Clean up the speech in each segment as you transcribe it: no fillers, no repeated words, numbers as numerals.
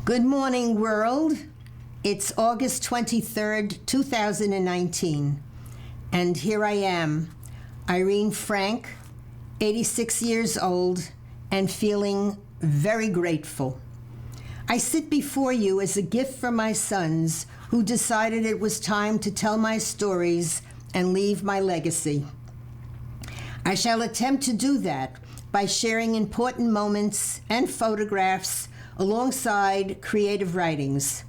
Good morning, world. It's August 23rd, 2019, and here I am, Irene Frank, 86 years old, and feeling very grateful. I sit before you as a gift from my sons who decided it was time to tell my stories and leave my legacy. I shall attempt to do that by sharing important moments and photographs alongside creative writings.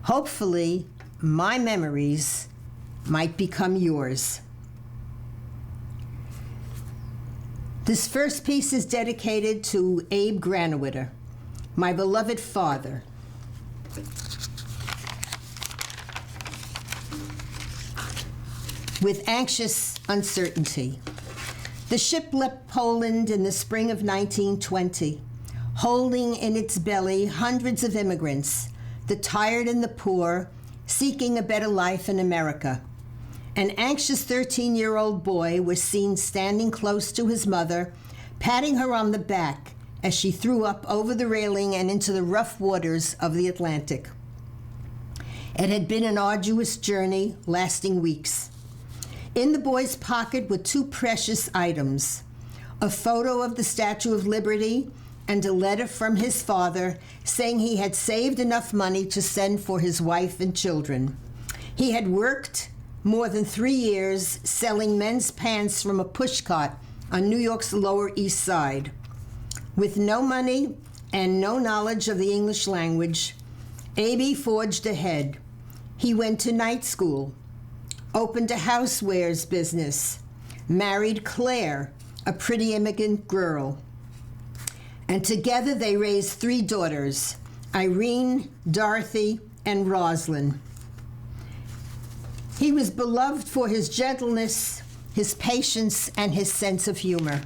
Hopefully, my memories might become yours. This first piece is dedicated to Abe Granowitter, my beloved father. With anxious uncertainty. The ship left Poland in the spring of 1920, holding in its belly hundreds of immigrants, the tired and the poor, seeking a better life in America. An anxious 13-year-old boy was seen standing close to his mother, patting her on the back as she threw up over the railing and into the rough waters of the Atlantic. It had been an arduous journey lasting weeks. In the boy's pocket were two precious items: a photo of the Statue of Liberty and a letter from his father saying he had saved enough money to send for his wife and children. He had worked more than 3 years selling men's pants from a pushcart on New York's Lower East Side. With no money and no knowledge of the English language, Abe forged ahead. He went to night school, opened a housewares business, married Claire, a pretty immigrant girl. And together they raised 3 daughters, Irene, Dorothy, and Rosalind. He was beloved for his gentleness, his patience, and his sense of humor.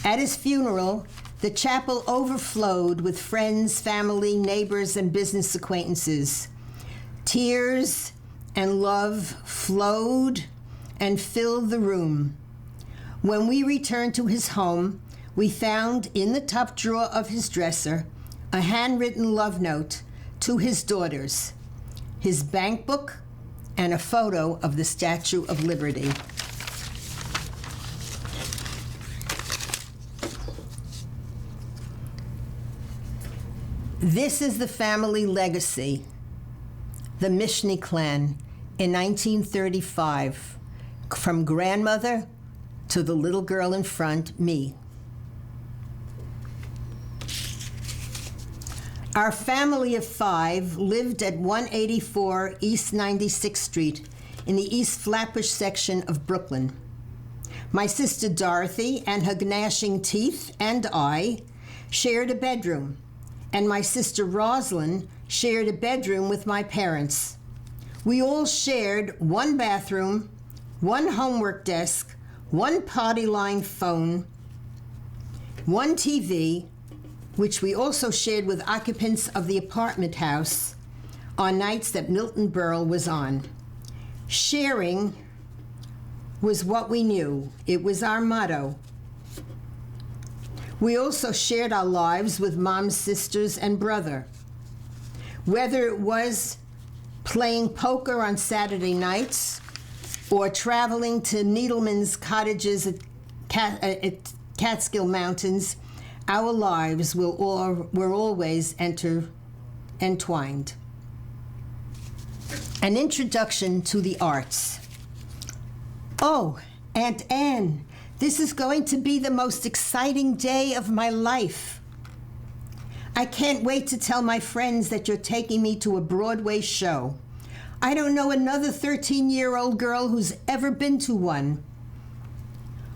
At his funeral, the chapel overflowed with friends, family, neighbors, and business acquaintances. Tears and love flowed and filled the room. When we returned to his home, we found in the top drawer of his dresser a handwritten love note to his daughters, his bank book, and a photo of the Statue of Liberty. This is the family legacy, the Mishneh clan in 1935, from grandmother to the little girl in front, me. Our family of 5 lived at 184 East 96th Street in the East Flatbush section of Brooklyn. My sister Dorothy and her gnashing teeth and I shared a bedroom, and my sister Rosalind shared a bedroom with my parents. We all shared one bathroom, one homework desk, one potty line phone, one TV, which we also shared with occupants of the apartment house on nights that Milton Berle was on. Sharing was what we knew. It was our motto. We also shared our lives with mom's sisters and brother. Whether it was playing poker on Saturday nights or traveling to Needleman's cottages at Catskill Mountains, our lives were always entwined. An introduction to the arts. Oh, Aunt Anne, this is going to be the most exciting day of my life. I can't wait to tell my friends that you're taking me to a Broadway show. I don't know another 13-year-old girl who's ever been to one.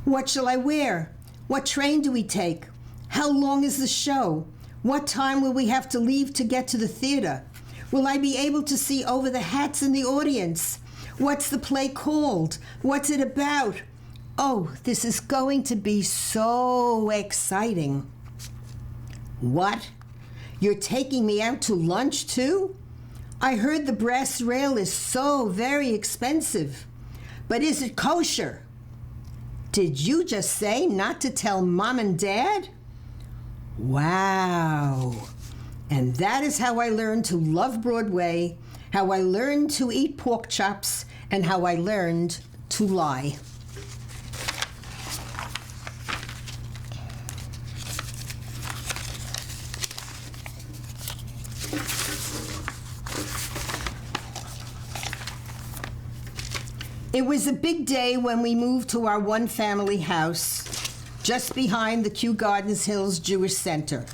What shall I wear? What train do we take? How long is the show? What time will we have to leave to get to the theater? Will I be able to see over the hats in the audience? What's the play called? What's it about? Oh, this is going to be so exciting. What? You're taking me out to lunch too? I heard the brass rail is so very expensive. But is it kosher? Did you just say not to tell Mom and Dad? Wow. And that is how I learned to love Broadway, how I learned to eat pork chops, and how I learned to lie. It was a big day when we moved to our one-family house just behind the Kew Gardens Hills Jewish Center.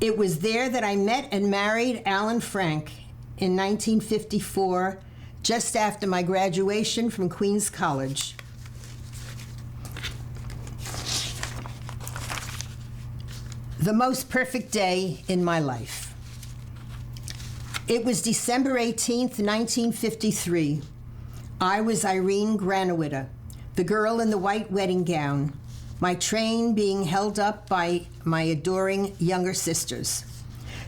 It was there that I met and married Irene Frank in 1954, just after my graduation from Queens College. The most perfect day in my life. It was December 18th, 1953. I was Irene Granowitter, the girl in the white wedding gown, my train being held up by my adoring younger sisters.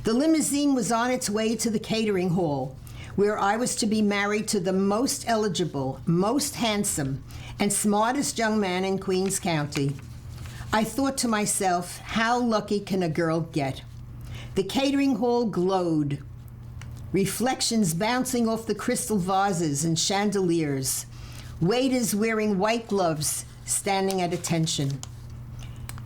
The limousine was on its way to the catering hall, where I was to be married to the most eligible, most handsome, and smartest young man in Queens County. I thought to myself, how lucky can a girl get? The catering hall glowed, reflections bouncing off the crystal vases and chandeliers, waiters wearing white gloves standing at attention.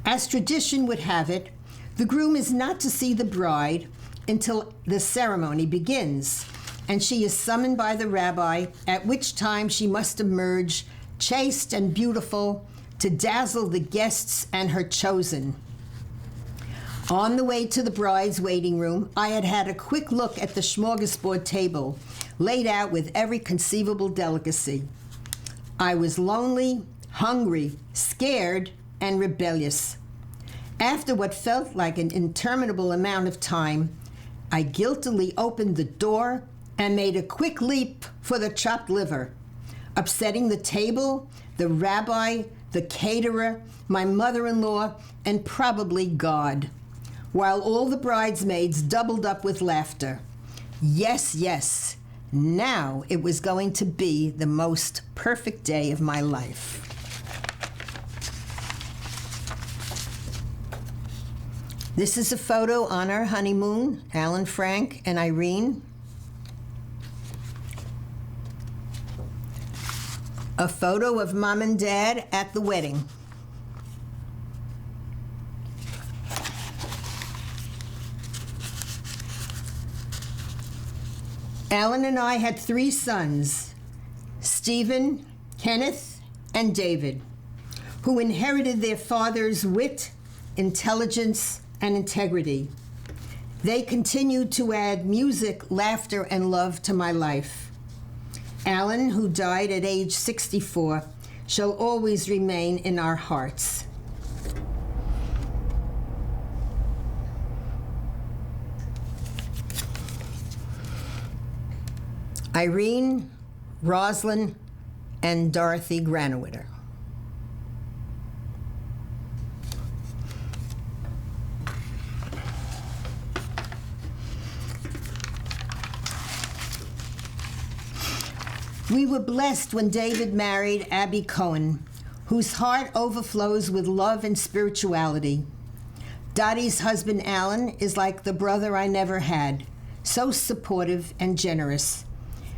As tradition would have it, the groom is not to see the bride until the ceremony begins, and she is summoned by the rabbi, at which time she must emerge chaste and beautiful to dazzle the guests and her chosen. On the way to the bride's waiting room, I had had a quick look at the smorgasbord table, laid out with every conceivable delicacy. I was lonely, hungry, scared, and rebellious. After what felt like an interminable amount of time, I guiltily opened the door and made a quick leap for the chopped liver, upsetting the table, the rabbi, the caterer, my mother-in-law, and probably God, while all the bridesmaids doubled up with laughter. Yes, yes, now it was going to be the most perfect day of my life. This is a photo on our honeymoon, Irene Frank and Irene. A photo of Mom and Dad at the wedding. Alan and I had 3 sons, Stephen, Kenneth, and David, who inherited their father's wit, intelligence, and integrity. They continued to add music, laughter, and love to my life. Alan, who died at age 64, shall always remain in our hearts. Irene, Rosalind, and Dorothy Granowitter. We were blessed when David married Abby Cohen, whose heart overflows with love and spirituality. Dottie's husband, Alan, is like the brother I never had, so supportive and generous.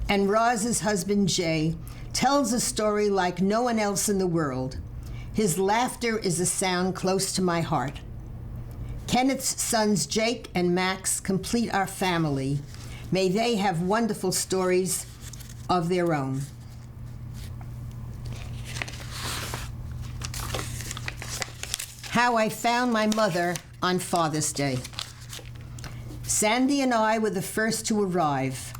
And Roz's husband, Jay, tells a story like no one else in the world. His laughter is a sound close to my heart. Kenneth's sons, Jake and Max, complete our family. May they have wonderful stories of their own. How I found my mother on Father's Day. Sandy and I were the first to arrive.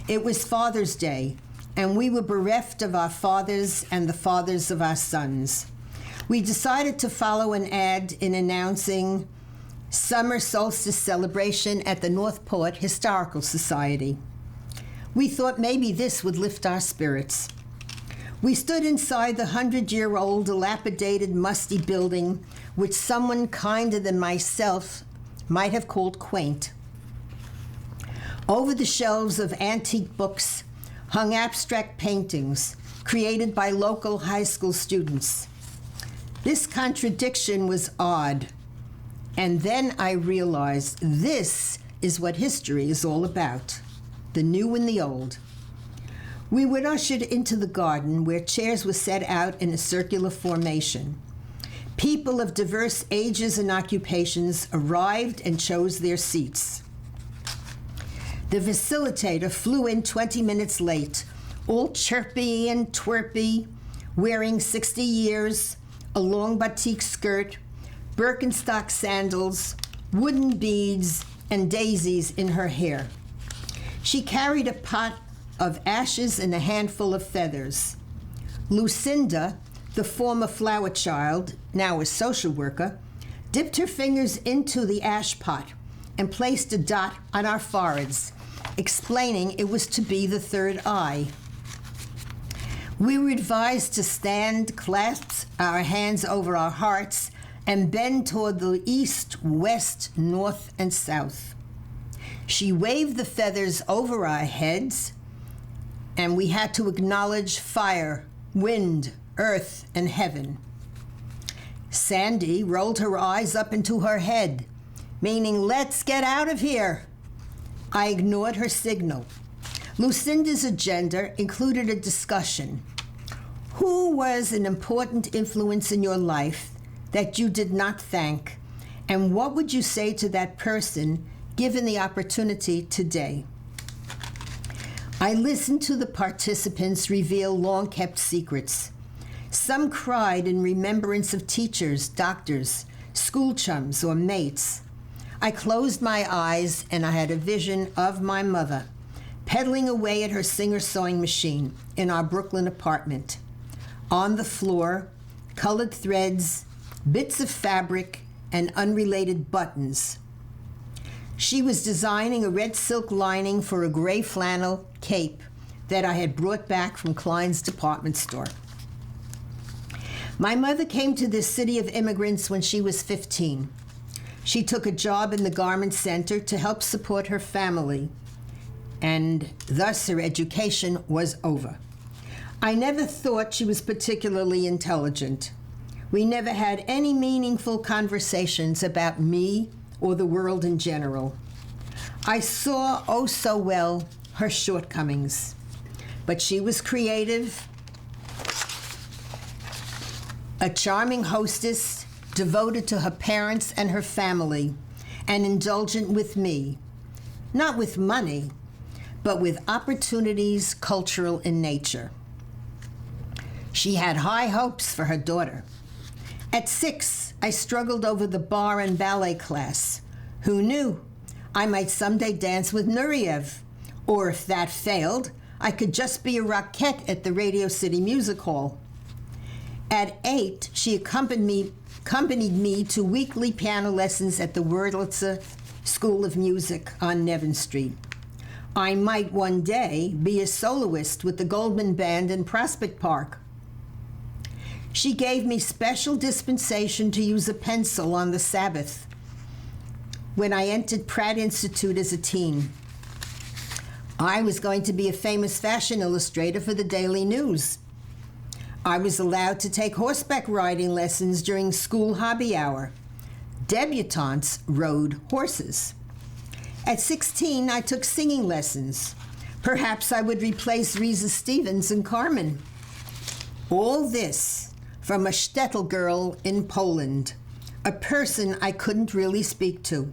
It was Father's Day, and we were bereft of our fathers and the fathers of our sons. We decided to follow an ad in announcing summer solstice celebration at the Northport Historical Society. We thought maybe this would lift our spirits. We stood inside the 100-year-old dilapidated, musty building, which someone kinder than myself might have called quaint. Over the shelves of antique books hung abstract paintings created by local high school students. This contradiction was odd. And then I realized this is what history is all about, the new and the old. We were ushered into the garden where chairs were set out in a circular formation. People of diverse ages and occupations arrived and chose their seats. The facilitator flew in 20 minutes late, all chirpy and twerpy, wearing 60 years, a long batik skirt, Birkenstock sandals, wooden beads, and daisies in her hair. She carried a pot of ashes and a handful of feathers. Lucinda, the former flower child, now a social worker, dipped her fingers into the ash pot and placed a dot on our foreheads, explaining it was to be the third eye. We were advised to stand, clasp our hands over our hearts, and bend toward the east, west, north, and south. She waved the feathers over our heads, and we had to acknowledge fire, wind, earth, and heaven. Sandy rolled her eyes up into her head, meaning, let's get out of here. I ignored her signal. Lucinda's agenda included a discussion. Who was an important influence in your life that you did not thank, and what would you say to that person given the opportunity today? I listened to the participants reveal long-kept secrets. Some cried in remembrance of teachers, doctors, school chums, or mates. I closed my eyes and I had a vision of my mother, pedaling away at her Singer sewing machine in our Brooklyn apartment. On the floor, colored threads, bits of fabric, and unrelated buttons. She was designing a red silk lining for a gray flannel cape that I had brought back from Klein's department store. My mother came to this city of immigrants when she was 15. She took a job in the garment center to help support her family, and thus her education was over. I never thought she was particularly intelligent. We never had any meaningful conversations about me or the world in general. I saw, oh so well, her shortcomings. But she was creative, a charming hostess, devoted to her parents and her family, and indulgent with me. Not with money, but with opportunities cultural in nature. She had high hopes for her daughter. At 6, I struggled over the bar and ballet class. Who knew? I might someday dance with Nureyev. Or if that failed, I could just be a rockette at the Radio City Music Hall. At 8, she accompanied me to weekly piano lessons at the Wurlitzer School of Music on Nevin Street. I might one day be a soloist with the Goldman Band in Prospect Park. She gave me special dispensation to use a pencil on the Sabbath when I entered Pratt Institute as a teen. I was going to be a famous fashion illustrator for the Daily News. I was allowed to take horseback riding lessons during school hobby hour. Debutantes rode horses. At 16, I took singing lessons. Perhaps I would replace Risa Stevens and Carmen. All this from a shtetl girl in Poland, a person I couldn't really speak to.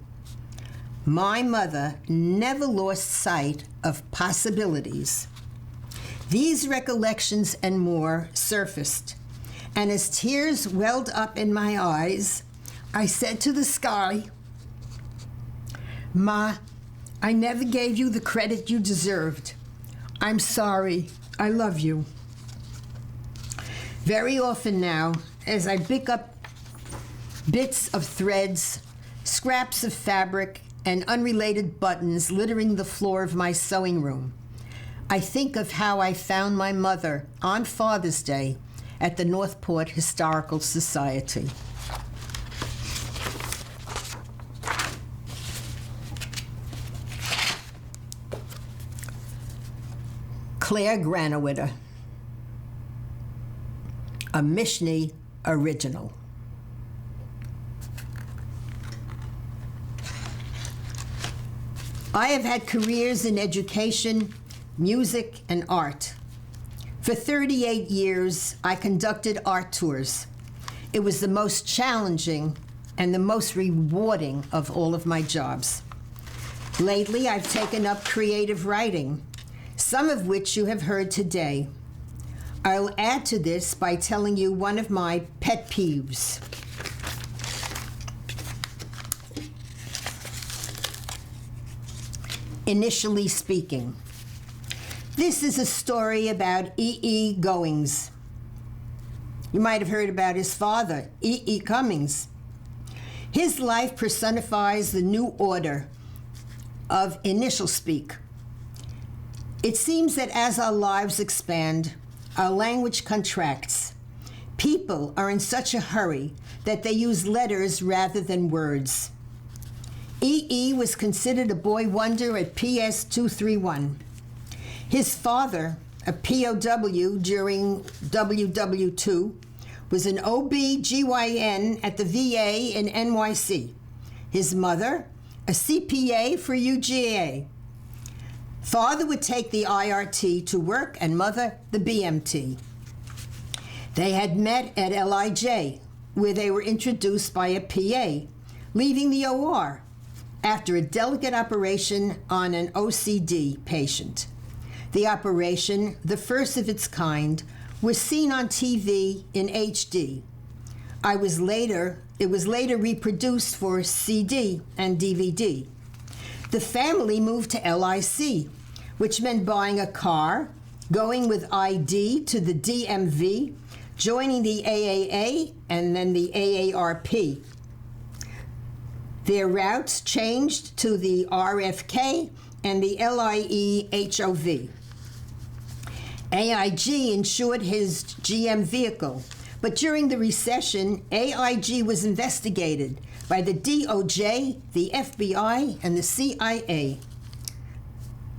My mother never lost sight of possibilities. These recollections and more surfaced, and as tears welled up in my eyes, I said to the sky, "Ma, I never gave you the credit you deserved. I'm sorry. I love you." Very often now, as I pick up bits of threads, scraps of fabric, and unrelated buttons littering the floor of my sewing room, I think of how I found my mother on Father's Day at the Northport Historical Society. Claire Granowitter, a Mishneh original. I have had careers in education, music, and art. For 38 years, I conducted art tours. It was the most challenging and the most rewarding of all of my jobs. Lately, I've taken up creative writing, some of which you have heard today. I'll add to this by telling you one of my pet peeves. Initially speaking. This is a story about E.E. Goings. You might have heard about his father, E.E. Cummings. His life personifies the new order of initial speak. It seems that as our lives expand, our language contracts. People are in such a hurry that they use letters rather than words. E.E. was considered a boy wonder at PS 231. His father, a POW during WW2, was an OB-GYN at the VA in NYC. His mother, a CPA for UGA. Father would take the IRT to work and mother the BMT. They had met at LIJ, where they were introduced by a PA, leaving the OR after a delicate operation on an OCD patient. The operation, the first of its kind, was seen on TV in HD. It was later reproduced for CD and DVD. The family moved to LIC, which meant buying a car, going with ID to the DMV, joining the AAA, and then the AARP. Their routes changed to the RFK and the LIE-HOV. AIG insured his GM vehicle, but during the recession, AIG was investigated by the DOJ, the FBI, and the CIA.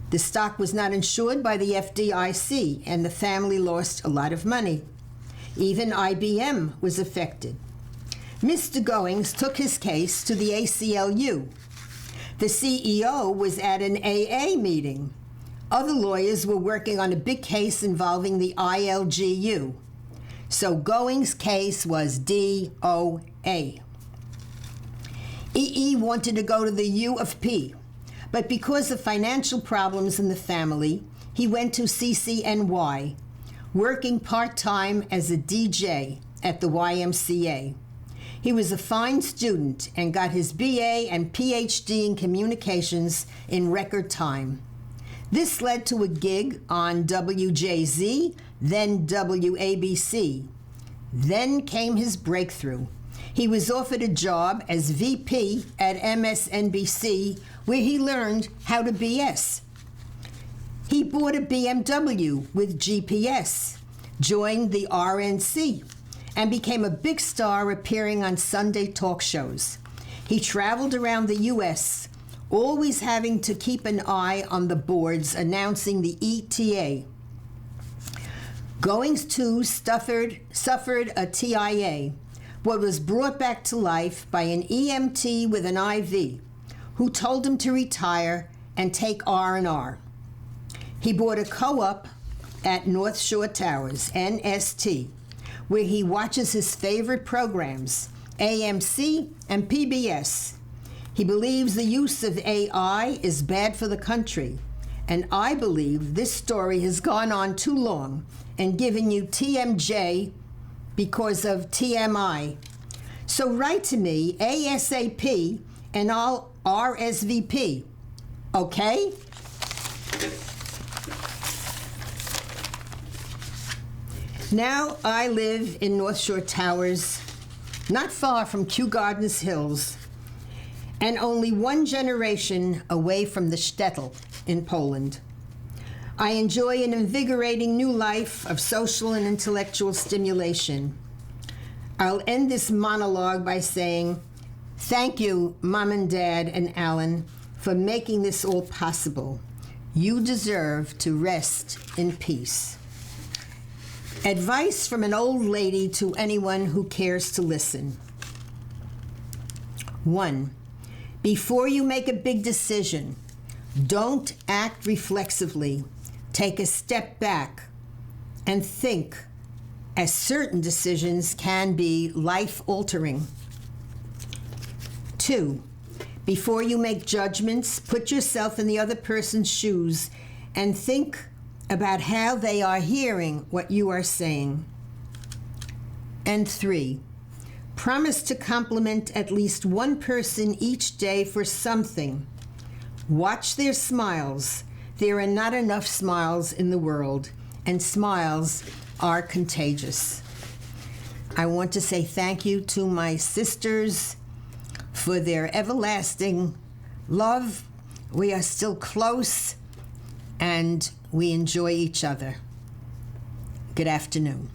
The stock was not insured by the FDIC, and the family lost a lot of money. Even IBM was affected. Mr. Goings took his case to the ACLU. The CEO was at an AA meeting. Other lawyers were working on a big case involving the ILGU. So Goings' case was DOA. EE wanted to go to the U of P, but because of financial problems in the family, he went to CCNY, working part-time as a DJ at the YMCA. He was a fine student and got his BA and PhD in communications in record time. This led to a gig on WJZ, then WABC. Then came his breakthrough. He was offered a job as VP at MSNBC, where he learned how to BS. He bought a BMW with GPS, joined the RNC, and became a big star appearing on Sunday talk shows. He traveled around the U.S., always having to keep an eye on the boards announcing the ETA. Goings, too, suffered a TIA, but was brought back to life by an EMT with an IV, who told him to retire and take R&R. He bought a co-op at North Shore Towers, NST, where he watches his favorite programs, AMC and PBS. He believes the use of AI is bad for the country, and I believe this story has gone on too long and given you TMJ because of TMI. So write to me ASAP and I'll RSVP, okay? Now I live in North Shore Towers, not far from Kew Gardens Hills, and only one generation away from the shtetl in Poland. I enjoy an invigorating new life of social and intellectual stimulation. I'll end this monologue by saying, thank you, Mom and Dad and Alan, for making this all possible. You deserve to rest in peace. Advice from an old lady to anyone who cares to listen. 1. Before you make a big decision, Don't act reflexively. Take a step back and think, as certain decisions can be life-altering. 2, before you make judgments, put yourself in the other person's shoes and think about how they are hearing what you are saying. And 3, promise to compliment at least one person each day for something. Watch their smiles. There are not enough smiles in the world, and smiles are contagious. I want to say thank you to my sisters for their everlasting love. We are still close, and we enjoy each other. Good afternoon.